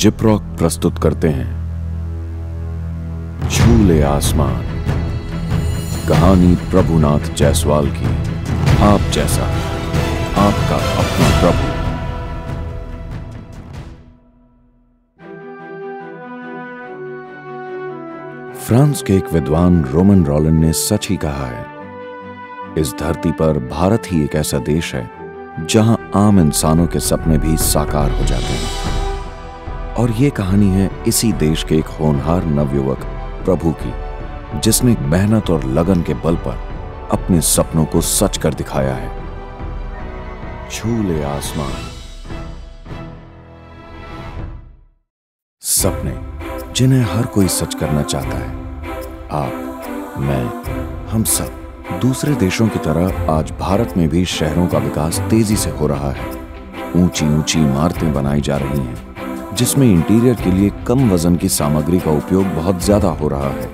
जिप्रॉक प्रस्तुत करते हैं झूले आसमान, कहानी प्रभुनाथ जायसवाल की। आप जैसा आपका अपना प्रभु। फ्रांस के एक विद्वान रोमन रॉलन ने सच ही कहा है, इस धरती पर भारत ही एक ऐसा देश है जहां आम इंसानों के सपने भी साकार हो जाते हैं। और ये कहानी है इसी देश के एक होनहार नवयुवक प्रभु की, जिसने मेहनत और लगन के बल पर अपने सपनों को सच कर दिखाया है। झूले आसमान। सपने जिन्हें हर कोई सच करना चाहता है। आप, मैं, हम सब। दूसरे देशों की तरह आज भारत में भी शहरों का विकास तेजी से हो रहा है। ऊंची ऊंची इमारतें बनाई जा रही हैं, जिसमें इंटीरियर के लिए कम वजन की सामग्री का उपयोग बहुत ज्यादा हो रहा है।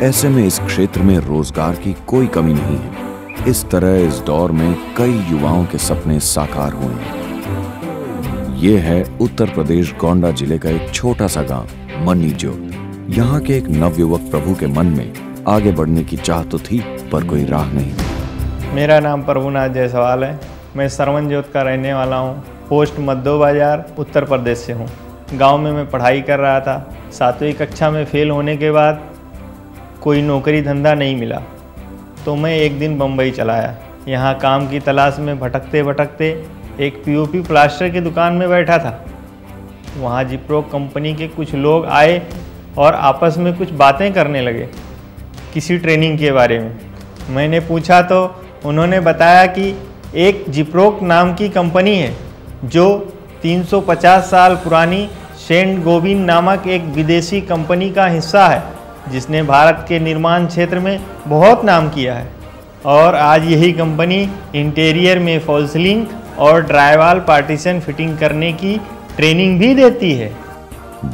ऐसे में इस क्षेत्र में रोजगार की कोई कमी नहीं है। इस तरह इस दौर में कई युवाओं के सपने साकार हुए हैं। ये है उत्तर प्रदेश गोंडा जिले का एक छोटा सा गांव मन्नीजो। यहाँ के एक नवयुवक प्रभु के मन में आगे बढ़ने की चाह तो थी, पर कोई राह नहीं। मेरा नाम प्रभुनाथ जायसवाल है। मैं सरवन जोत का रहने वाला हूँ। पोस्ट मध्यो बाजार उत्तर प्रदेश से हूँ। गांव में मैं पढ़ाई कर रहा था। 7वीं कक्षा में फेल होने के बाद कोई नौकरी धंधा नहीं मिला, तो मैं एक दिन बम्बई चला आया। यहाँ काम की तलाश में भटकते भटकते एक पीओपी प्लास्टर की दुकान में बैठा था। वहाँ जिप्रॉक कंपनी के कुछ लोग आए और आपस में कुछ बातें करने लगे किसी ट्रेनिंग के बारे में। मैंने पूछा तो उन्होंने बताया कि एक जिप्रॉक नाम की कंपनी है जो 350 साल पुरानी सेंट गोबिन नामक एक विदेशी कंपनी का हिस्सा है, जिसने भारत के निर्माण क्षेत्र में बहुत नाम किया है। और आज यही कंपनी इंटीरियर में फॉल सीलिंग और ड्राईवॉल पार्टीशन फिटिंग करने की ट्रेनिंग भी देती है।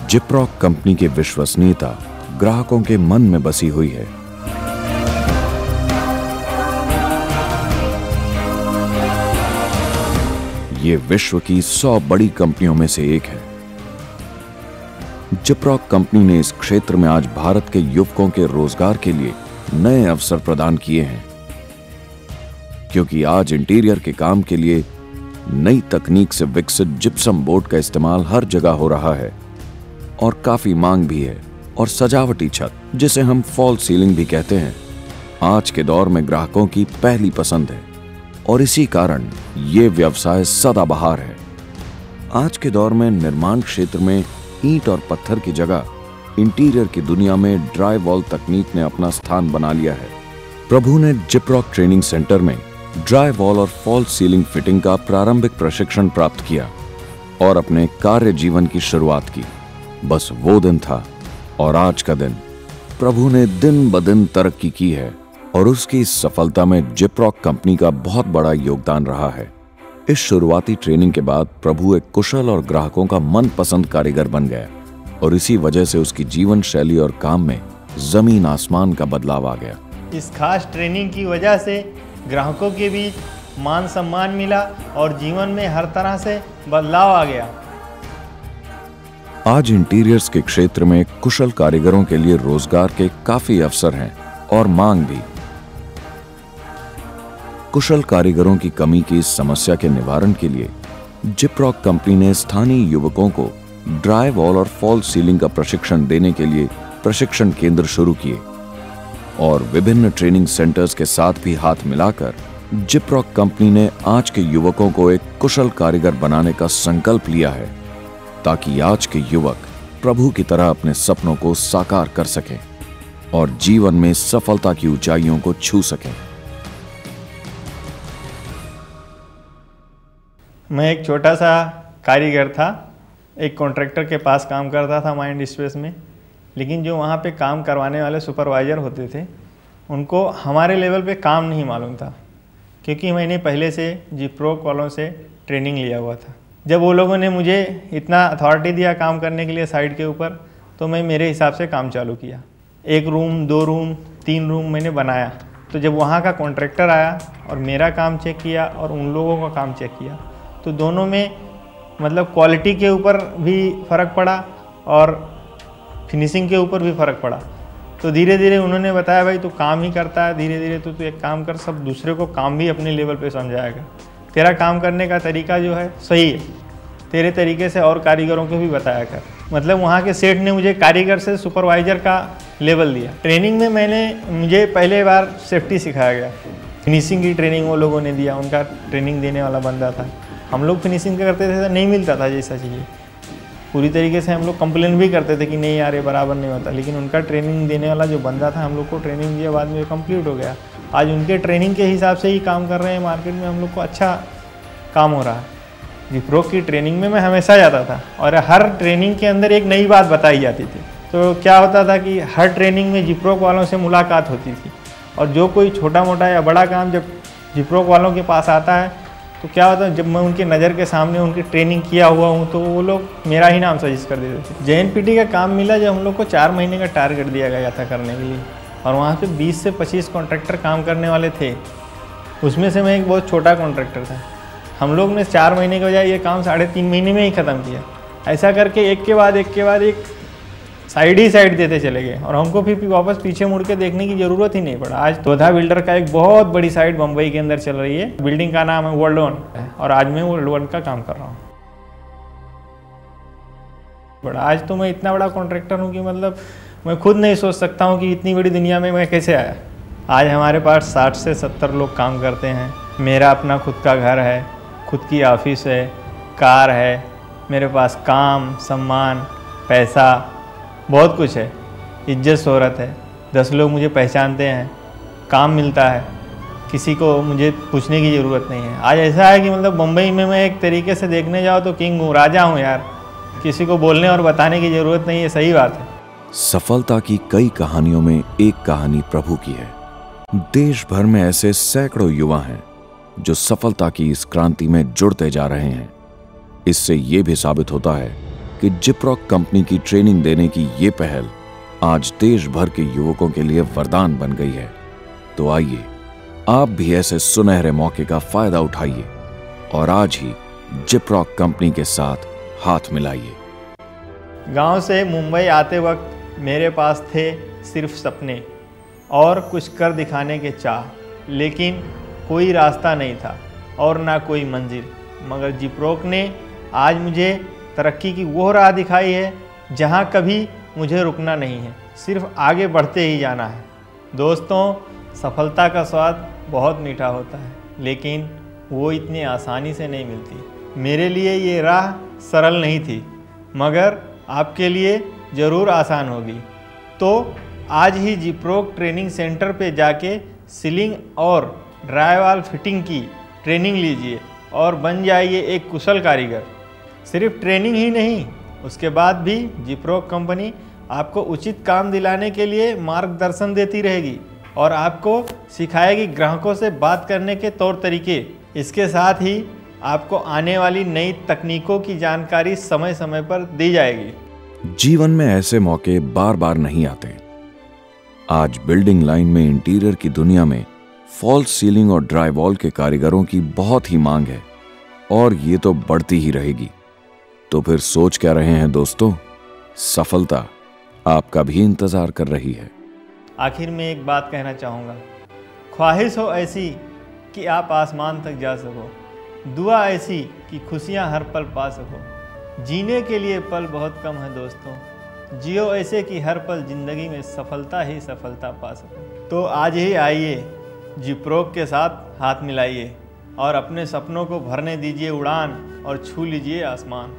जिप्रॉक कंपनी की विश्वसनीयता ग्राहकों के मन में बसी हुई है। ये विश्व की 100 बड़ी कंपनियों में से एक है। जिप्रॉक कंपनी ने इस क्षेत्र में आज भारत के युवकों के रोजगार के लिए नए अवसर प्रदान किए हैं, क्योंकि आज इंटीरियर के काम के लिए नई तकनीक से विकसित जिप्सम बोर्ड का इस्तेमाल हर जगह हो रहा है और काफी मांग भी है। और सजावटी छत, जिसे हम फॉल सीलिंग भी कहते हैं, आज के दौर में ग्राहकों की पहली पसंद है और इसी कारण ये व्यवसाय सदाबहार है। आज के दौर में निर्माण क्षेत्र में ईंट और पत्थर की जगह इंटीरियर की दुनिया में ड्राई वॉल तकनीक ने अपना स्थान बना लिया है। प्रभु ने जिप्रॉक ट्रेनिंग सेंटर में ड्राई वॉल और फॉल सीलिंग फिटिंग का प्रारंभिक प्रशिक्षण प्राप्त किया और अपने कार्य जीवन की शुरुआत की। बस वो दिन था और आज का दिन। प्रभु ने दिन ब दिन तरक्की की है और उसकी इस सफलता में जिप्रॉक कंपनी का बहुत बड़ा योगदान रहा है। इस शुरुआती ट्रेनिंग के बाद प्रभु एक कुशल और ग्राहकों का मनपसंद कारीगर बन गया और इसी वजह से उसकी जीवन शैली और काम में जमीन आसमान का बदलाव आ गया। इस खास ट्रेनिंग की वजह से ग्राहकों के बीच मान सम्मान मिला और जीवन में हर तरह से बदलाव आ गया। आज इंटीरियर्स के क्षेत्र में कुशल कारीगरों के लिए रोजगार के काफी अवसर हैं और मांग भी। कुशल कारीगरों की कमी की इस समस्या के निवारण के लिए जिप्रॉक कंपनी ने स्थानीय युवकों को ड्राई वॉल और फॉल सीलिंग का प्रशिक्षण देने के लिए प्रशिक्षण केंद्र शुरू किए और विभिन्न ट्रेनिंग सेंटर्स के साथ भी हाथ मिलाकर जिप्रॉक कंपनी ने आज के युवकों को एक कुशल कारीगर बनाने का संकल्प लिया है, ताकि आज के युवक प्रभु की तरह अपने सपनों को साकार कर सकें और जीवन में सफलता की ऊंचाइयों को छू सकें। मैं एक छोटा सा कारीगर था। एक कॉन्ट्रैक्टर के पास काम करता था माइंड स्पेस में, लेकिन जो वहाँ पे काम करवाने वाले सुपरवाइज़र होते थे, उनको हमारे लेवल पे काम नहीं मालूम था, क्योंकि मैंने पहले से जिप्रॉक वालों से ट्रेनिंग लिया हुआ था। जब वो लोगों ने मुझे इतना अथॉरिटी दिया काम करने के लिए साइट के ऊपर, तो मैं मेरे हिसाब से काम चालू किया। 1 रूम, 2 रूम, 3 रूम मैंने बनाया। तो जब वहाँ का कॉन्ट्रैक्टर आया और मेरा काम चेक किया और उन लोगों का काम चेक किया, तो दोनों में मतलब क्वालिटी के ऊपर भी फ़र्क पड़ा और फिनिशिंग के ऊपर भी फ़र्क पड़ा। तो धीरे धीरे उन्होंने बताया भाई तू काम ही करता है, धीरे धीरे तू एक काम कर, सब दूसरे को काम भी अपने लेवल पे समझाएगा। तेरा काम करने का तरीका जो है सही है, तेरे तरीके से और कारीगरों को भी बताया कर। मतलब वहाँ के सेठ ने मुझे कारीगर से सुपरवाइज़र का लेवल दिया। ट्रेनिंग में मुझे पहले बार सेफ्टी सिखाया गया, फिनिशिंग की ट्रेनिंग वो लोगों ने दिया, उनका ट्रेनिंग देने वाला बंदा था। हम लोग फिनिशिंग करते थे तो नहीं मिलता था जैसा चाहिए, पूरी तरीके से हम लोग कंप्लेन भी करते थे कि नहीं यार ये बराबर नहीं होता, लेकिन उनका ट्रेनिंग देने वाला जो बंदा था हम लोग को ट्रेनिंग दिया, बाद में कंप्लीट हो गया। आज उनके ट्रेनिंग के हिसाब से ही काम कर रहे हैं, मार्केट में हम लोग को अच्छा काम हो रहा है। जिप्रो की ट्रेनिंग में मैं हमेशा जाता था और हर ट्रेनिंग के अंदर एक नई बात बताई जाती थी। तो क्या होता था कि हर ट्रेनिंग में जिप्रो वालों से मुलाकात होती थी और जो कोई छोटा मोटा या बड़ा काम जब जिप्रो वालों के पास आता है तो क्या होता है, जब मैं उनके नज़र के सामने उनकी ट्रेनिंग किया हुआ हूँ तो वो लोग मेरा ही नाम सजेस्ट कर देते थे। JNPT का काम मिला जब हम लोग को 4 महीने का टारगेट दिया गया था करने के लिए, और वहाँ पे 20 से 25 कॉन्ट्रैक्टर काम करने वाले थे। उसमें से मैं एक बहुत छोटा कॉन्ट्रैक्टर था। हम लोग ने 4 महीने के बजाय ये काम 3.5 महीने में ही ख़त्म किया। ऐसा करके एक के बाद एक साइड ही साइड देते चले गए और हमको फिर वापस पीछे मुड़ के देखने की ज़रूरत ही नहीं पड़ा। आज तोधा बिल्डर का एक बहुत बड़ी साइट बम्बई के अंदर चल रही है, बिल्डिंग का नाम है वर्ल्ड वन और आज मैं वर्ल्ड वन का काम कर रहा हूँ। बड़ा आज तो मैं इतना बड़ा कॉन्ट्रैक्टर हूँ कि मतलब मैं खुद नहीं सोच सकता हूँ कि इतनी बड़ी दुनिया में मैं कैसे आया। आज हमारे पास 60 से 70 लोग काम करते हैं। मेरा अपना खुद का घर है, खुद की ऑफिस है, कार है, मेरे पास काम, सम्मान, पैसा, बहुत कुछ है, इज्जत शोहरत है, 10 लोग मुझे पहचानते हैं, काम मिलता है, किसी को मुझे पूछने की ज़रूरत नहीं है। आज ऐसा है कि मतलब मुंबई में मैं एक तरीके से देखने जाओ तो किंग हूँ, राजा हूँ यार, किसी को बोलने और बताने की ज़रूरत नहीं है। सही बात है। सफलता की कई कहानियों में एक कहानी प्रभु की है। देश भर में ऐसे सैकड़ों युवा हैं जो सफलता की इस क्रांति में जुड़ते जा रहे हैं। इससे ये भी साबित होता है कि जिप्रोक कंपनी की ट्रेनिंग देने की ये पहल आज देश भर के युवकों के लिए वरदान बन गई है। तो आइए आप भी ऐसे सुनहरे मौके का फायदा उठाइए और आज ही जिप्रोक कंपनी के साथ हाथ मिलाइए। गांव से मुंबई आते वक्त मेरे पास थे सिर्फ सपने और कुछ कर दिखाने के चाह, लेकिन कोई रास्ता नहीं था और ना कोई मंजिल। मगर जिप्रोक ने आज मुझे तरक्की की वो राह दिखाई है जहां कभी मुझे रुकना नहीं है, सिर्फ आगे बढ़ते ही जाना है। दोस्तों, सफलता का स्वाद बहुत मीठा होता है, लेकिन वो इतनी आसानी से नहीं मिलती। मेरे लिए ये राह सरल नहीं थी, मगर आपके लिए ज़रूर आसान होगी। तो आज ही जिप्रोक ट्रेनिंग सेंटर पे जाके सीलिंग और ड्राईवॉल फिटिंग की ट्रेनिंग लीजिए और बन जाइए एक कुशल कारीगर। सिर्फ ट्रेनिंग ही नहीं, उसके बाद भी जिप्रोक कंपनी आपको उचित काम दिलाने के लिए मार्गदर्शन देती रहेगी और आपको सिखाएगी ग्राहकों से बात करने के तौर तरीके। इसके साथ ही आपको आने वाली नई तकनीकों की जानकारी समय समय पर दी जाएगी। जीवन में ऐसे मौके बार बार नहीं आते। आज बिल्डिंग लाइन में इंटीरियर की दुनिया में फॉल्स सीलिंग और ड्राईवॉल के कारीगरों की बहुत ही मांग है और ये तो बढ़ती ही रहेगी। तो फिर सोच क्या रहे हैं दोस्तों, सफलता आपका भी इंतजार कर रही है। आखिर में एक बात कहना चाहूँगा, ख्वाहिश हो ऐसी कि आप आसमान तक जा सको, दुआ ऐसी कि खुशियाँ हर पल पा सको। जीने के लिए पल बहुत कम है दोस्तों, जियो ऐसे कि हर पल ज़िंदगी में सफलता ही सफलता पा सको। तो आज ही आइए, जिप्रोक के साथ हाथ मिलाइए और अपने सपनों को भरने दीजिए उड़ान और छू लीजिए आसमान।